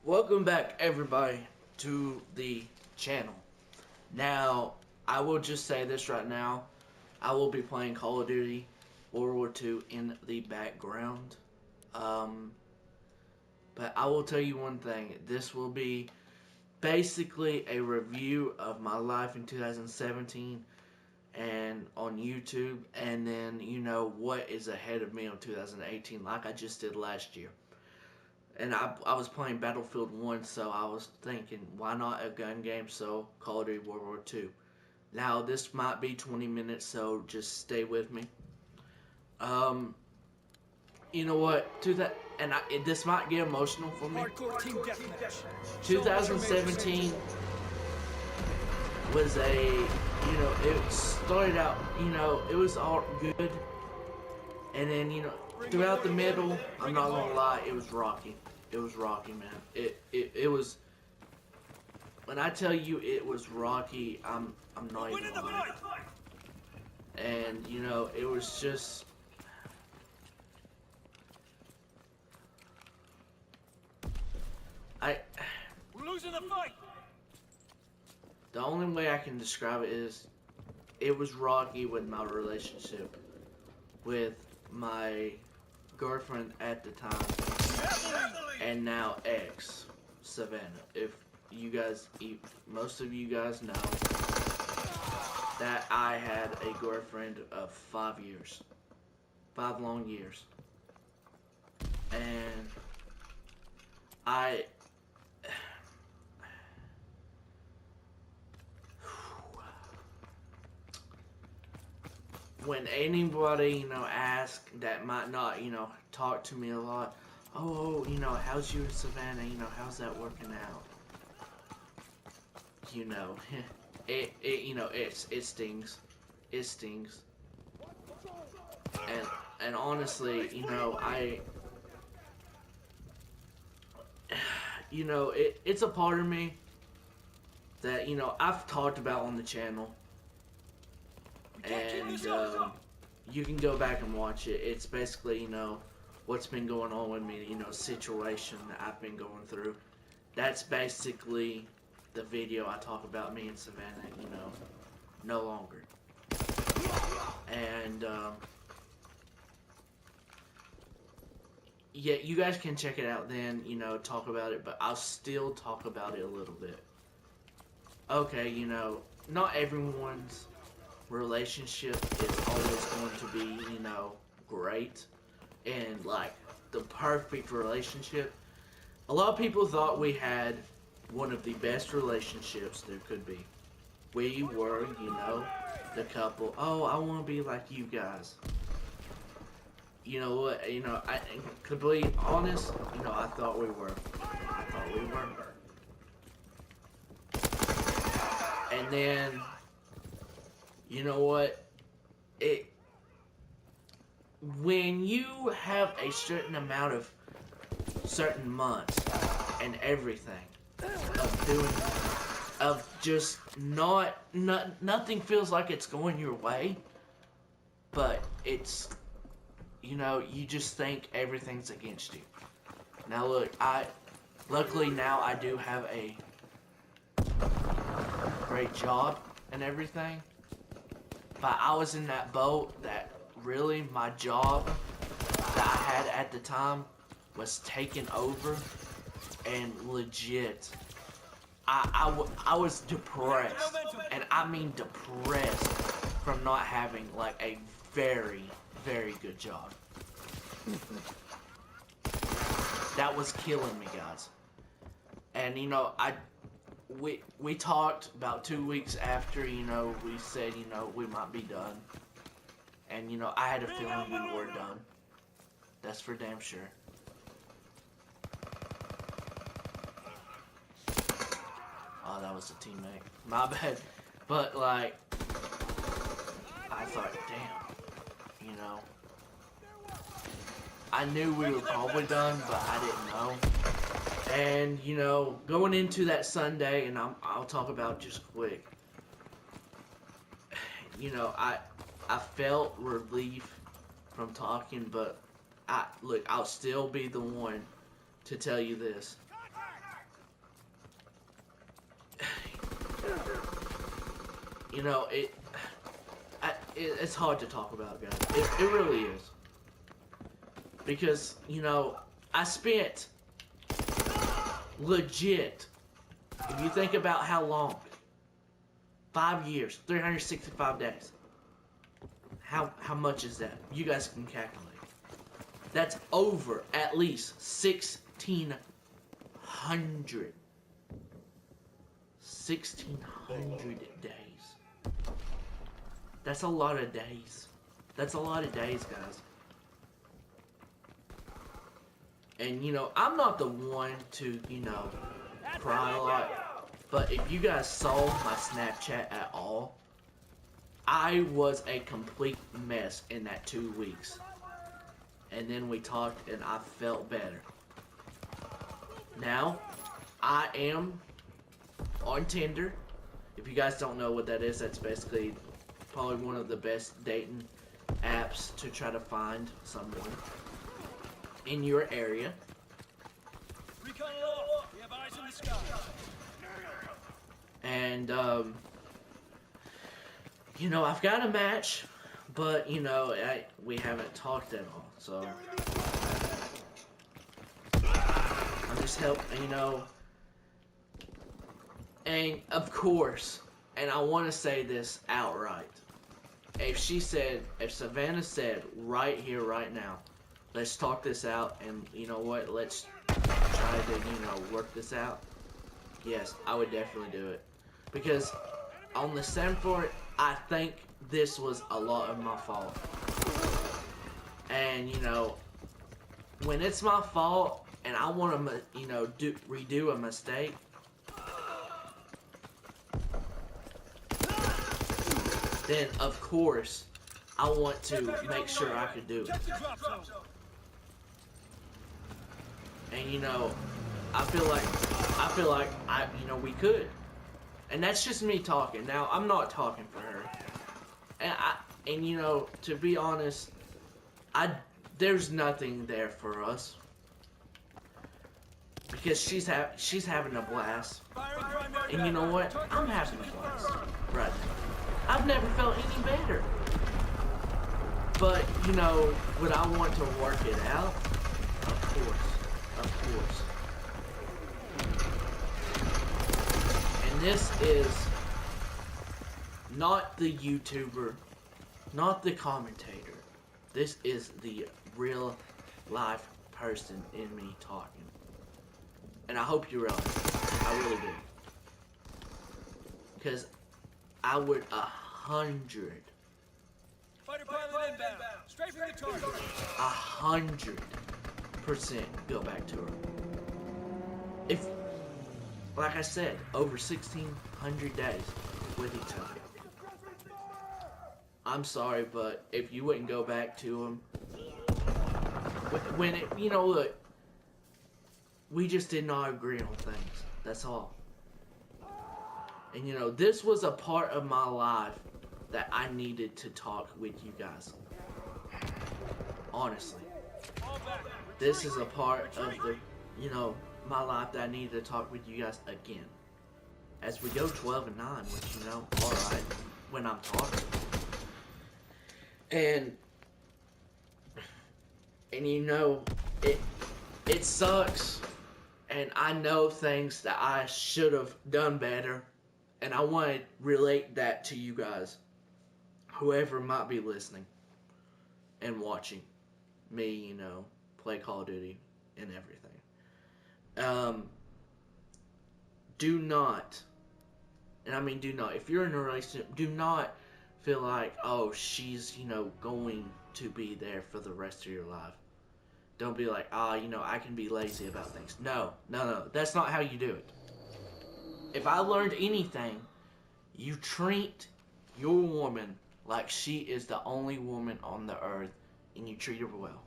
Welcome back, everybody, to the channel. Now, I will just say this right now. I will be playing Call of Duty World War II in the background. But I will tell you one thing. This will be basically a review of my life in 2017 and on YouTube. And then, what is ahead of me on 2018 like I just did last year. And I was playing Battlefield 1, so I was thinking, why not a gun game? So, Call of Duty World War II. Now, this might be 20 minutes, so just stay with me. You know what? This might get emotional for me. Hardcore team deathmatch. 2017 was it started out, it was all good. And then, throughout the middle, I'm not gonna lie, it was rocky. It was rocky, man. It was. When I tell you it was rocky, I'm not even lying. And it was just. We're losing the fight. The only way I can describe it is, it was rocky with my relationship with my girlfriend at the time, and now ex, Savannah. If you guys, most of you guys know that I had a girlfriend of 5 years, 5 long years, and when anybody, asks that might not, talk to me a lot, how's you and Savannah, how's that working out? It stings. It stings. And honestly, it's a part of me that, I've talked about on the channel. And you can go back and watch it. It's basically, what's been going on with me, situation that I've been going through. That's basically the video I talk about me and Savannah, no longer. And, yeah, you guys can check it out then, talk about it, but I'll still talk about it a little bit. Okay, not everyone's relationship is always going to be, great and like the perfect relationship. A lot of people thought we had one of the best relationships there could be. We were, the couple. Oh, I want to be like you guys. You know what? I to be honest, I thought we were. I thought we were. And then, you know what? When you have a certain amount of certain months and everything of just nothing feels like it's going your way, but it's, you just think everything's against you. Now look, luckily now I do have a great job and everything. But I was in that boat that really my job that I had at the time was taken over, and legit, I was depressed, and I mean depressed from not having like a very, very good job. That was killing me, guys. And we talked about 2 weeks after, we said, we might be done. And, I had a feeling we were done. That's for damn sure. Oh, that was a teammate. My bad. But, like, I thought, damn, I knew we were probably done, but I didn't know. And, going into that Sunday, and I'll talk about it just quick. I felt relief from talking, but look, I'll still be the one to tell you this. you know, it's hard to talk about, guys. It really is. Because, you know, I spent legit, if you think about how long, 5 years, 365 days. How much is that? You guys can calculate. That's over at least 1,600. 1,600 days. That's a lot of days. That's a lot of days, guys. And, you know, I'm not the one to, you know, cry a lot. But if you guys saw my Snapchat at all, I was a complete mess in that 2 weeks. And then we talked and I felt better. Now, I am on Tinder. If you guys don't know what that is, that's basically probably one of the best dating apps to try to find someone in your area. Recon aloft. We have eyes in the sky. And, you know, I've got a match, but, you know, we haven't talked at all, so I'm just helping, you know. And, of course, and I want to say this outright, if Savannah said right here, right now, let's talk this out, and you know what, let's try to, you know, work this out, yes, I would definitely do it. Because on the 7th floor, I think this was a lot of my fault. And, you know, when it's my fault and I want to, you know, redo a mistake, then of course I want to make sure I can do it. And, you know, I feel like you know, we could. And that's just me talking. Now, I'm not talking for her. And you know, to be honest, there's nothing there for us. Because she's having a blast. And you know what? I'm having a blast right now. I've never felt any better. But, you know, would I want to work it out? Of course. Of course. And this is not the YouTuber, not the commentator. This is the real life person in me talking. And I hope you realize it. I really do. Because I would 100% Fighter pilot inbound. Straight for the target. 100% go back to her. If, like I said, over 1,600 days with each other. I'm sorry, but if you wouldn't go back to him, when it, you know, look, we just did not agree on things. That's all. And you know, this was a part of my life that I needed to talk with you guys. Honestly. This is a part of the, you know, my life that I needed to talk with you guys again. As we go 12-9, which, you know, alright, when I'm talking. And you know, it sucks. And I know things that I should have done better. And I want to relate that to you guys. Whoever might be listening and watching me, you know, play Call of Duty and everything. Do not, and I mean do not, if you're in a relationship, do not feel like, oh, she's, you know, going to be there for the rest of your life. Don't be like, you know, I can be lazy about things. No, that's not how you do it. If I learned anything, you treat your woman like she is the only woman on the earth, and you treat her well.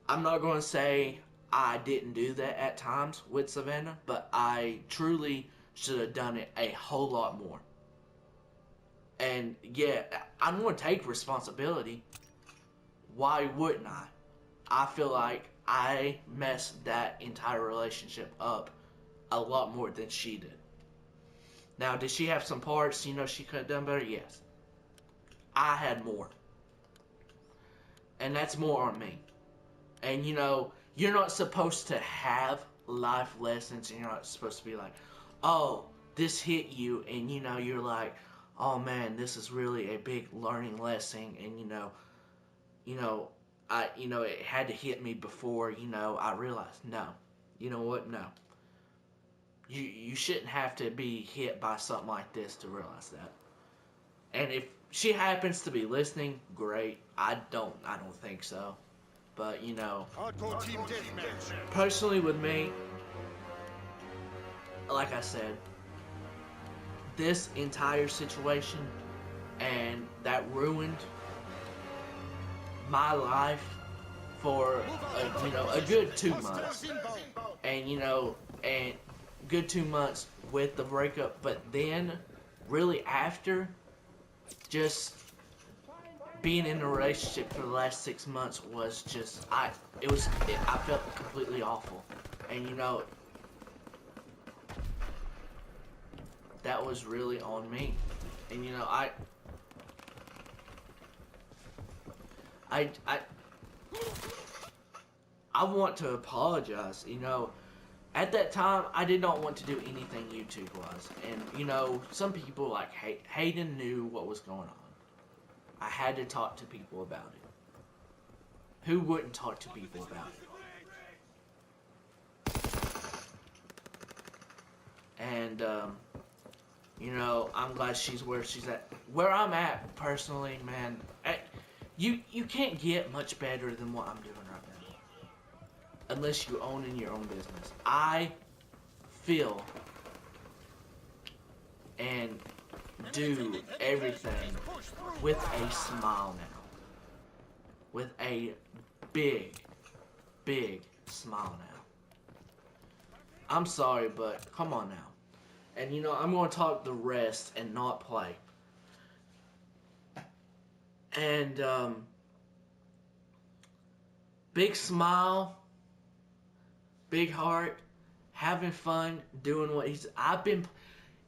I'm not going to say I didn't do that at times with Savannah, but I truly should have done it a whole lot more. And yeah, I'm going to take responsibility. Why wouldn't I? I feel like I messed that entire relationship up a lot more than she did. Now, did she have some parts, she could have done better? Yes. I had more. And that's more on me. And, you're not supposed to have life lessons, and you're not supposed to be like, oh, this hit you, and, you're like, oh, man, this is really a big learning lesson, and, it had to hit me before, I realized, no. You know what? No. You shouldn't have to be hit by something like this to realize that. And if she happens to be listening, great. I don't think so. But, Hardcore team deathmatch. personally with me, like I said, this entire situation, and that ruined my life for a good 2 months, and good 2 months with the breakup, but then really after just being in a relationship for the last 6 months was just I felt completely awful, and that was really on me, and I want to apologize. At that time, I did not want to do anything YouTube was. And, some people like Hayden knew what was going on. I had to talk to people about it. Who wouldn't talk to people about it? And, I'm glad she's where she's at. Where I'm at, personally, man, you can't get much better than what I'm doing right now. Unless you own in your own business. I feel and do everything with a smile now. With a big, big smile now. I'm sorry, but come on now. And I'm going to talk the rest and not play. And, big smile, big heart, having fun, doing what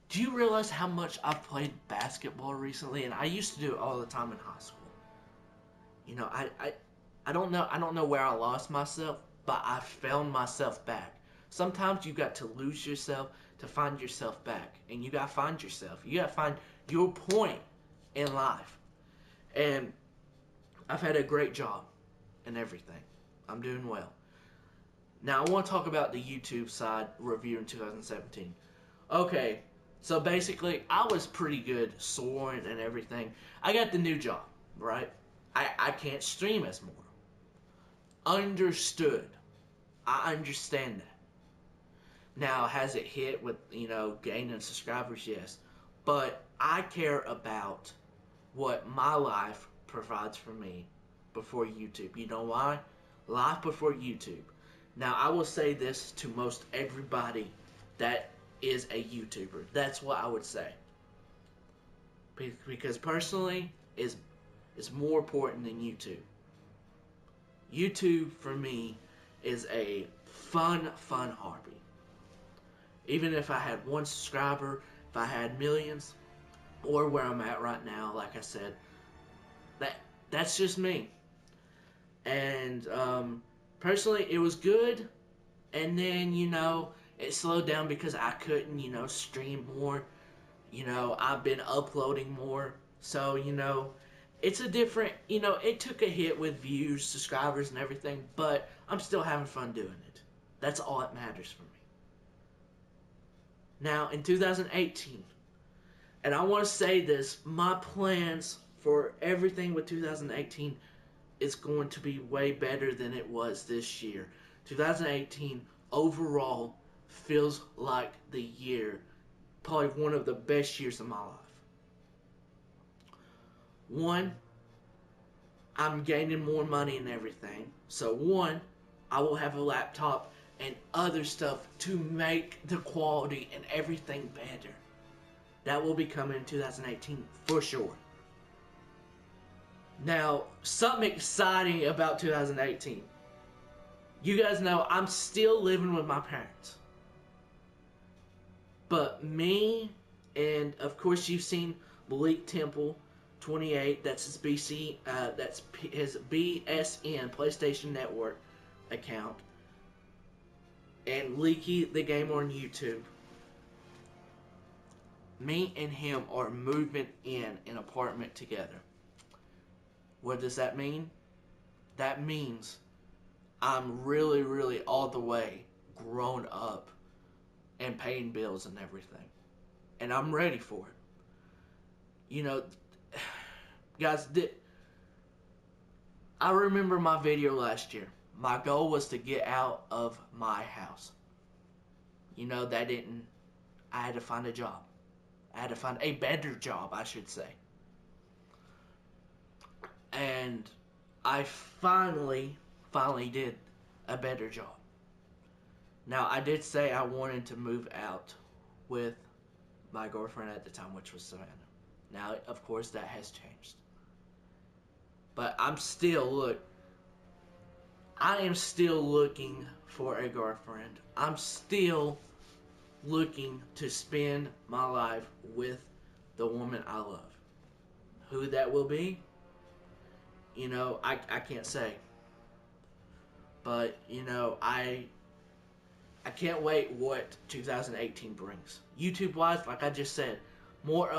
do you realize how much I've played basketball recently? And I used to do it all the time in high school. I don't know where I lost myself, but I found myself back. Sometimes you got to lose yourself to find yourself back. And you got to find yourself. You got to find your point in life. And I've had a great job and everything. I'm doing well. Now, I want to talk about the YouTube side review in 2017. Okay, so basically, I was pretty good soaring and everything. I got the new job, right? I can't stream as more. Understood. I understand that. Now, has it hit with, gaining subscribers? Yes. But I care about what my life provides for me before YouTube. You know why? Life before YouTube. Now, I will say this to most everybody that is a YouTuber. That's what I would say. Because personally, is more important than YouTube. YouTube, for me, is a fun hobby. Even if I had 1 subscriber, if I had millions, or where I'm at right now, like I said, that's just me. And personally, it was good, and then it slowed down because I couldn't stream more. I've been uploading more, so it's a different. It took a hit with views, subscribers, and everything, but I'm still having fun doing it. That's all that matters for me. Now, in 2018, and I want to say this, my plans for everything with 2018 is going to be way better than it was this year. 2018 overall feels like the year, probably one of the best years of my life. One, I'm gaining more money and everything. So one, I will have a laptop and other stuff to make the quality and everything better. That will be coming in 2018 for sure. Now, something exciting about 2018. You guys know I'm still living with my parents. But me And of course, you've seen Malik Temple 28. That's his his BSN PlayStation Network account. And Leaky the Gamer on YouTube. Me and him are moving in an apartment together. What does that mean? That means I'm really, really all the way grown up and paying bills and everything. And I'm ready for it. You know, guys, I remember my video last year. My goal was to get out of my house. You know, I had to find a job. I had to find a better job, I should say. And I finally did a better job. Now, I did say I wanted to move out with my girlfriend at the time, which was Savannah. Now, of course, that has changed. But I am still looking for a girlfriend. I'm still looking to spend my life with the woman I love. Who that will be, you know, I can't say. But, you know, I can't wait what 2018 brings. YouTube-wise, like I just said, more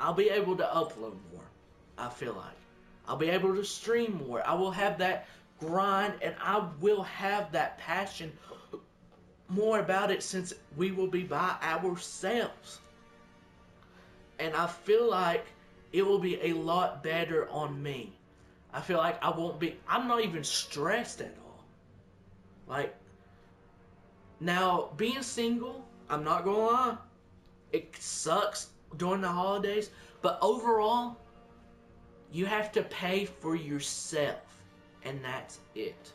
I'll be able to upload more, I feel like. I'll be able to stream more. I will have that grind, and I will have that passion more about it, since we will be by ourselves. And I feel like it will be a lot better on me. I feel like I'm not even stressed at all. Like, now, being single, I'm not gonna lie, it sucks during the holidays, but overall, you have to pay for yourself, and that's it.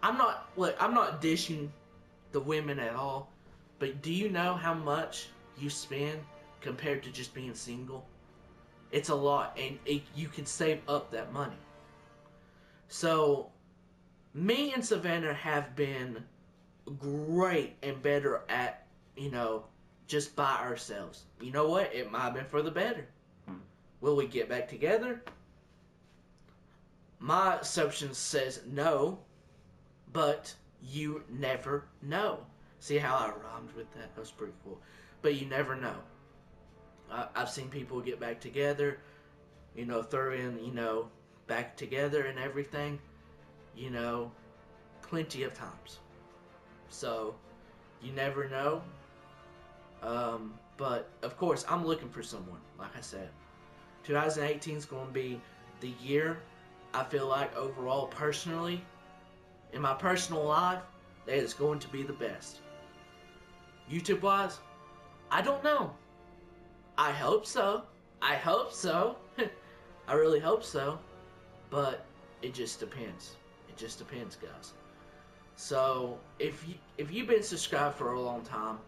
I'm not dishing the women at all, but do you know how much you spend compared to just being single? It's a lot, and you can save up that money. So, me and Savannah have been great and better at, you know, just by ourselves. You know what? It might have been for the better. Will we get back together? My assumption says no, but you never know. See how I rhymed with that? That was pretty cool. But you never know. I've seen people get back together, you know, throw in, you know, back together and everything, you know, plenty of times. So, you never know. But, of course, I'm looking for someone, like I said. 2018 is going to be the year, I feel like, overall, personally, in my personal life, that is going to be the best. YouTube-wise, I don't know. I hope so. I hope so. I really hope so. But it just depends. It just depends, guys. So, if you've been subscribed for a long time,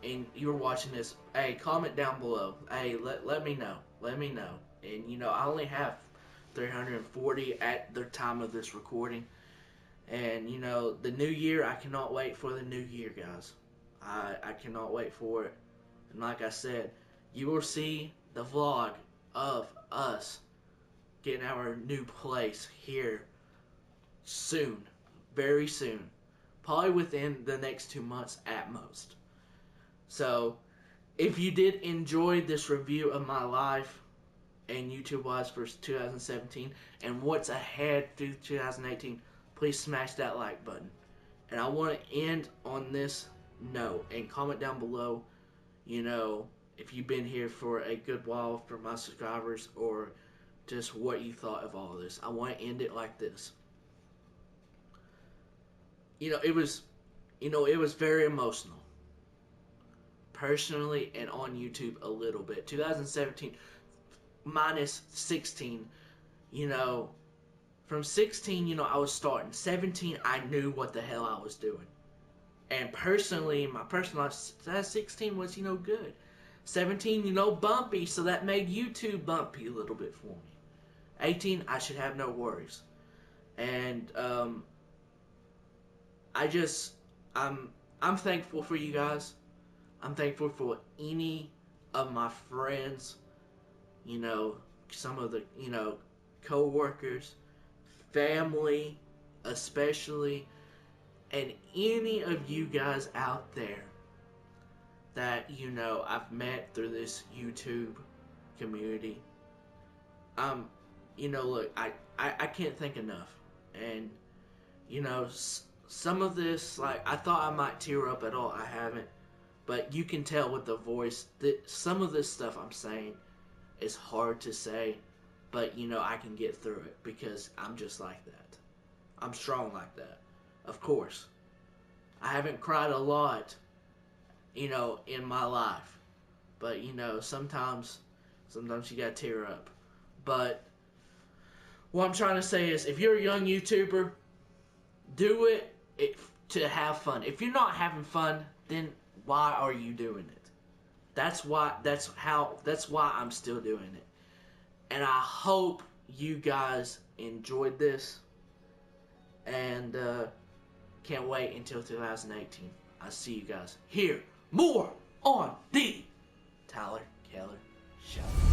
and you're watching this, hey, comment down below. Hey, let me know. Let me know. And, you know, I only have 340 at the time of this recording. And, you know, the new year, I cannot wait for the new year, guys. I cannot wait for it. And like I said, you will see the vlog of us getting our new place here soon. Very soon. Probably within the next 2 months at most. So, if you did enjoy this review of my life and YouTube-wise for 2017 and what's ahead through 2018, please smash that like button. And I want to end on this note, and comment down below, you know, if you've been here for a good while for my subscribers, or just what you thought of all of this. I want to end it like this. You know, it was very emotional. Personally and on YouTube a little bit. 2017 minus 16, you know, from 16, you know, I was starting. 17, I knew what the hell I was doing. And personally, my personal life, 16 was, you know, good. 17, you know, bumpy, so that made YouTube bumpy a little bit for me. 18, I should have no worries. And, I'm thankful for you guys. I'm thankful for any of my friends, you know, some of the, you know, co-workers, family, especially, and any of you guys out there that, you know, I've met through this YouTube community. You know, look, I can't thank enough. And, you know, some of this, like, I thought I might tear up at all. I haven't. But you can tell with the voice that some of this stuff I'm saying is hard to say. But, you know, I can get through it because I'm just like that. I'm strong like that. Of course. I haven't cried a lot, you know, in my life. But, you know, sometimes you gotta tear up. But what I'm trying to say is, if you're a young YouTuber, do it to have fun. If you're not having fun, then why are you doing it? That's why I'm still doing it. And I hope you guys enjoyed this. And can't wait until 2018. I'll see you guys here more on the Tyler Keller Show.